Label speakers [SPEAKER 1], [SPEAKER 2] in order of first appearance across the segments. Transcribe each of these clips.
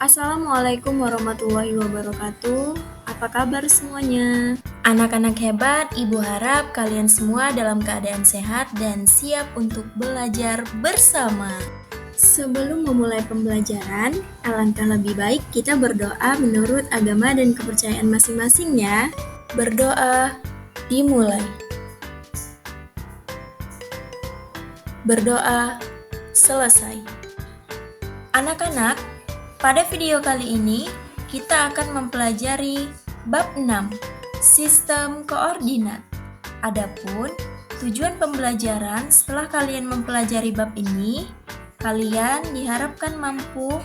[SPEAKER 1] Assalamualaikum warahmatullahi wabarakatuh. Apa kabar semuanya? Anak-anak hebat, Ibu harap kalian semua dalam keadaan sehat dan siap untuk belajar bersama. Sebelum memulai pembelajaran, alangkah lebih baik kita berdoa menurut agama dan kepercayaan masing-masing ya. Berdoa dimulai. Berdoa selesai. Anak-anak, pada video kali ini kita akan mempelajari bab 6, sistem koordinat. Adapun tujuan pembelajaran setelah kalian mempelajari bab ini, kalian diharapkan mampu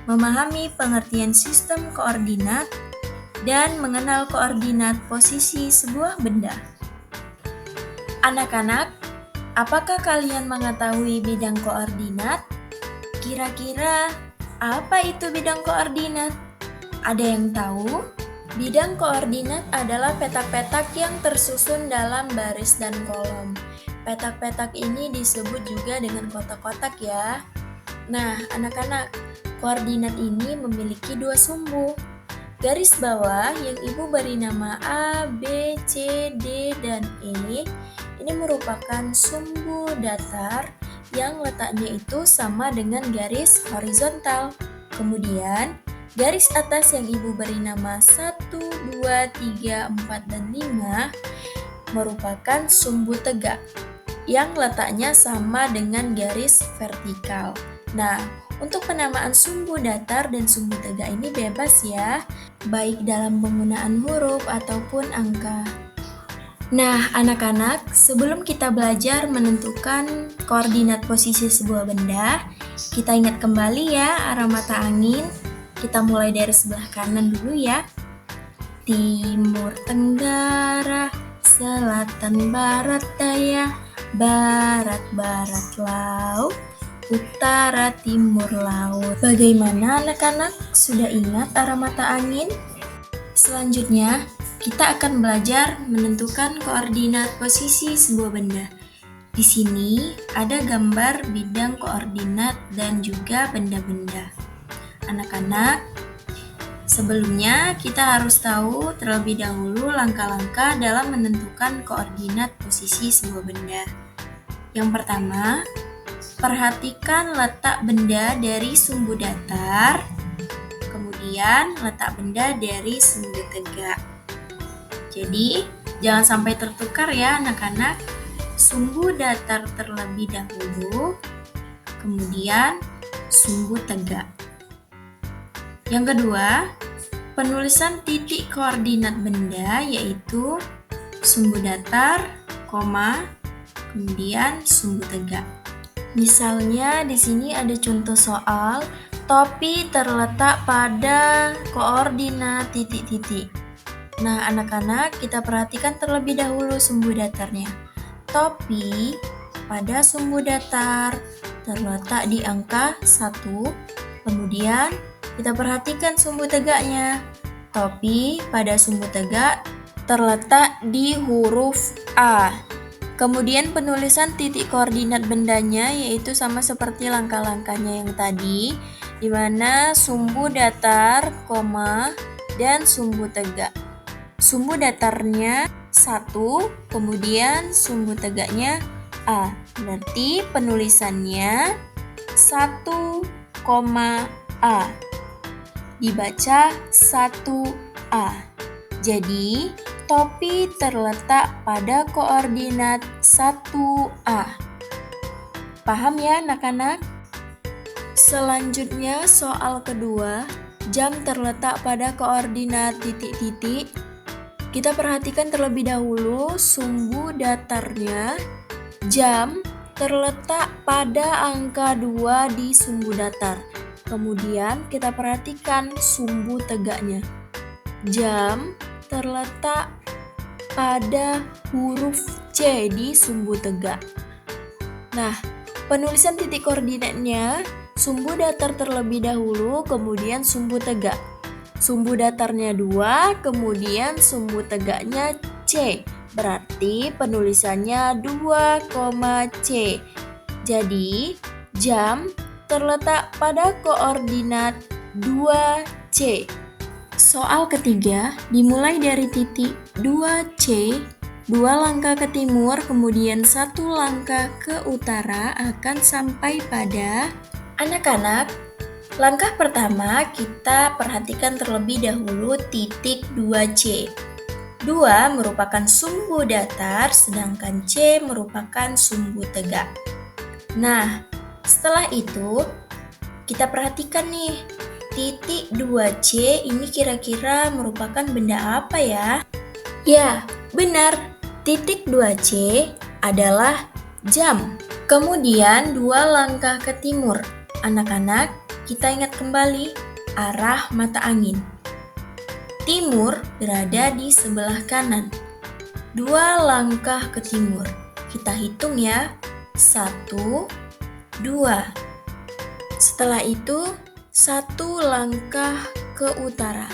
[SPEAKER 1] memahami pengertian sistem koordinat dan mengenal koordinat posisi sebuah benda. Anak-anak, apakah kalian mengetahui bidang koordinat? Kira-kira apa itu bidang koordinat? Ada yang tahu? Bidang koordinat adalah petak-petak yang tersusun dalam baris dan kolom. Petak-petak ini disebut juga dengan kotak-kotak ya. Nah, anak-anak, koordinat ini memiliki dua sumbu. Garis bawah yang Ibu beri nama A, B, C, D, dan E ini merupakan sumbu datar yang letaknya itu sama dengan garis horizontal. Kemudian, garis atas yang Ibu beri nama 1, 2, 3, 4, dan 5 merupakan sumbu tegak yang letaknya sama dengan garis vertikal. Nah, untuk penamaan sumbu datar dan sumbu tegak ini bebas ya, baik dalam penggunaan huruf ataupun angka. Nah, anak-anak, sebelum kita belajar menentukan koordinat posisi sebuah benda, kita ingat kembali ya arah mata angin. Kita mulai dari sebelah kanan dulu ya. Timur, tenggara, selatan, barat, daya, barat, barat, laut, utara, timur, laut. Bagaimana anak-anak? Sudah ingat arah mata angin? Selanjutnya, kita akan belajar menentukan koordinat posisi sebuah benda. Di sini ada gambar bidang koordinat dan juga benda-benda. Anak-anak, sebelumnya kita harus tahu terlebih dahulu langkah-langkah dalam menentukan koordinat posisi sebuah benda. Yang pertama, perhatikan letak benda dari sumbu datar, kemudian letak benda dari sumbu tegak. Jadi, jangan sampai tertukar ya anak-anak. Sumbu datar terlebih dahulu, kemudian sumbu tegak. Yang kedua, penulisan titik koordinat benda yaitu sumbu datar, koma, kemudian sumbu tegak. Misalnya di sini ada contoh soal, topi terletak pada koordinat titik-titik. Nah, anak-anak, kita perhatikan terlebih dahulu sumbu datarnya. Topi pada sumbu datar terletak di angka 1, kemudian kita perhatikan sumbu tegaknya. Topi pada sumbu tegak terletak di huruf A. Kemudian penulisan titik koordinat bendanya yaitu sama seperti langkah-langkahnya yang tadi, di mana sumbu datar, koma, dan sumbu tegak. Sumbu datarnya 1, kemudian sumbu tegaknya A. Berarti penulisannya 1, A. Dibaca 1A. Jadi, topi terletak pada koordinat 1A. Paham ya anak-anak? Selanjutnya soal kedua, jam terletak pada koordinat titik-titik. Kita perhatikan terlebih dahulu sumbu datarnya. Jam terletak pada angka 2 di sumbu datar. Kemudian kita perhatikan sumbu tegaknya. Jam terletak pada huruf C di sumbu tegak. Nah, penulisan titik koordinatnya sumbu datar terlebih dahulu, kemudian sumbu tegak. Sumbu datarnya 2, kemudian sumbu tegaknya C. Berarti penulisannya 2, C. Jadi, jam terletak pada koordinat 2C. Soal ketiga dimulai dari titik 2C, 2 langkah ke timur, kemudian 1 langkah ke utara akan sampai pada anak-anak. Langkah pertama kita perhatikan terlebih dahulu titik 2C. 2 merupakan sumbu datar, sedangkan C merupakan sumbu tegak. Nah, setelah itu kita perhatikan nih, titik 2C ini kira-kira merupakan benda apa ya? Ya, benar. Titik 2C adalah jam. Kemudian 2 langkah ke timur. Anak-anak, kita ingat kembali arah mata angin. Timur berada di sebelah kanan. 2 langkah ke timur. Kita hitung ya. 1, 2. Setelah itu, 1 langkah ke utara.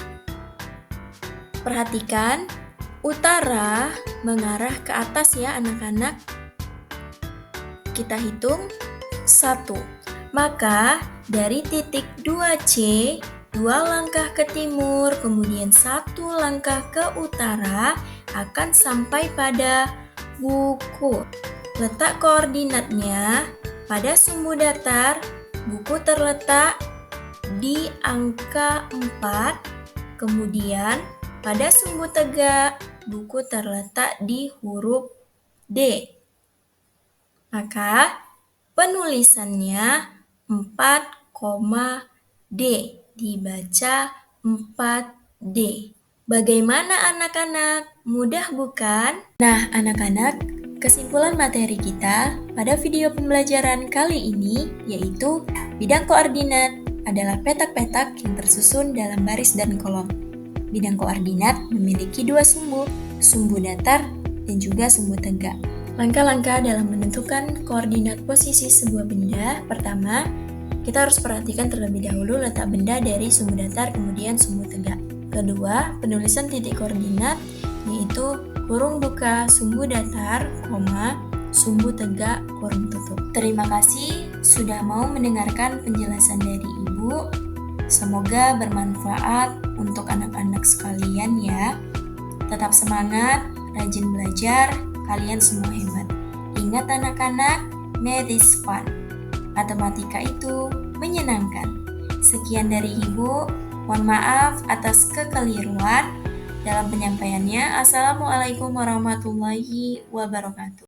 [SPEAKER 1] Perhatikan, utara mengarah ke atas ya anak-anak. Kita hitung 1. Maka dari titik 2C, 2 langkah ke timur, kemudian 1 langkah ke utara akan sampai pada buku. Letak koordinatnya pada sumbu datar, buku terletak di angka 4, kemudian pada sumbu tegak, buku terletak di huruf D. Maka penulisannya 4,D, dibaca 4D. Bagaimana anak-anak? Mudah bukan? Nah, anak-anak, kesimpulan materi kita pada video pembelajaran kali ini yaitu bidang koordinat adalah petak-petak yang tersusun dalam baris dan kolom. Bidang koordinat memiliki 2 sumbu, sumbu datar dan juga sumbu tegak. Langkah-langkah dalam menentukan koordinat posisi sebuah benda. Pertama, kita harus perhatikan terlebih dahulu letak benda dari sumbu datar kemudian sumbu tegak. Kedua, penulisan titik koordinat yaitu kurung buka sumbu datar, sumbu tegak kurung tutup. Terima kasih sudah mau mendengarkan penjelasan dari Ibu. Semoga bermanfaat untuk anak-anak sekalian ya. Tetap semangat, rajin belajar, kalian semua hebat. Ingat anak-anak, math is fun. Matematika itu menyenangkan. Sekian dari Ibu, mohon maaf atas kekeliruan dalam penyampaiannya. Assalamualaikum warahmatullahi wabarakatuh.